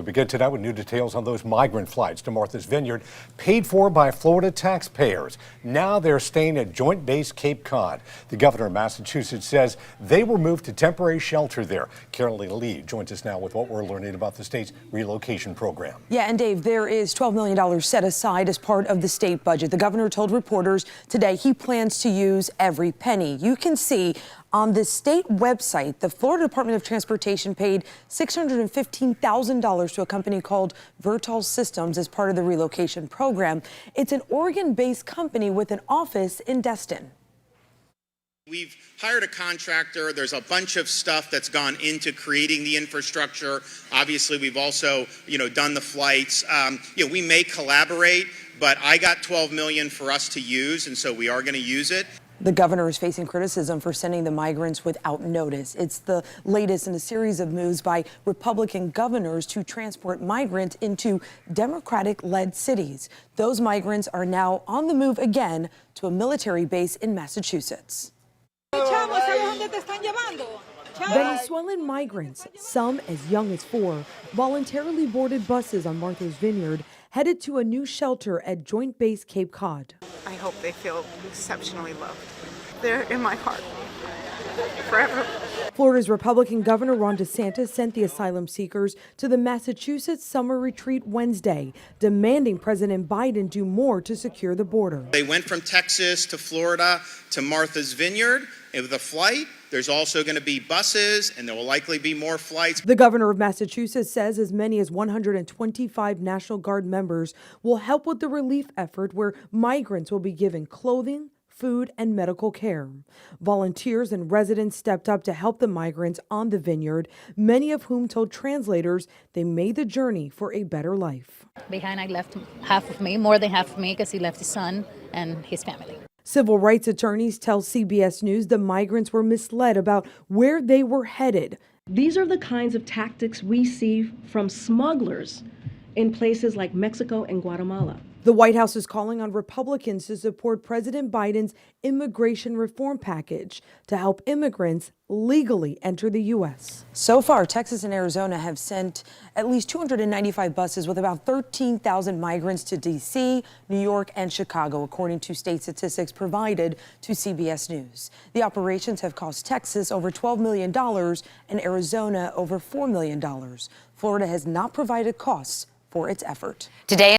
We begin tonight with new details on those migrant flights to Martha's Vineyard, paid for by Florida taxpayers. Now they're staying at Joint Base Cape Cod. The governor of Massachusetts says they were moved to temporary shelter there. Carolyn Lee joins us now with what we're learning about the state's relocation program. Yeah, and Dave, there is $12 million set aside as part of the state budget. The governor told reporters today he plans to use every penny. You can see on the state website, the Florida Department of Transportation paid $615,000 to a company called Vertal Systems as part of the relocation program. It's an Oregon-based company with an office in Destin. We've hired a contractor. There's a bunch of stuff that's gone into creating the infrastructure. Obviously, we've also, done the flights. We may collaborate, but I got $12 million for us to use, and so we are going to use it. The governor is facing criticism for sending the migrants without notice. It's the latest in a series of moves by Republican governors to transport migrants into Democratic-led cities. Those migrants are now on the move again to a military base in Massachusetts. Venezuelan migrants, some as young as 4, voluntarily boarded buses on Martha's Vineyard, headed to a new shelter at Joint Base Cape Cod. I hope they feel exceptionally loved. They're in my heart forever. Florida's Republican Governor Ron DeSantis sent the asylum seekers to the Massachusetts summer retreat Wednesday, demanding President Biden do more to secure the border. They went from Texas to Florida to Martha's Vineyard with a flight. There's also going to be buses, and there will likely be more flights. The governor of Massachusetts says as many as 125 National Guard members will help with the relief effort, where migrants will be given clothing, food, and medical care. Volunteers and residents stepped up to help the migrants on the vineyard, many of whom told translators they made the journey for a better life. Behind, I left more than half of me, because he left his son and his family. Civil rights attorneys tell CBS News the migrants were misled about where they were headed. These are the kinds of tactics we see from smugglers in places like Mexico and Guatemala. The White House is calling on Republicans to support President Biden's immigration reform package to help immigrants legally enter the U.S. So far, Texas and Arizona have sent at least 295 buses with about 13,000 migrants to D.C., New York, and Chicago, according to state statistics provided to CBS News. The operations have cost Texas over $12 million and Arizona over $4 million. Florida has not provided costs for its effort. Today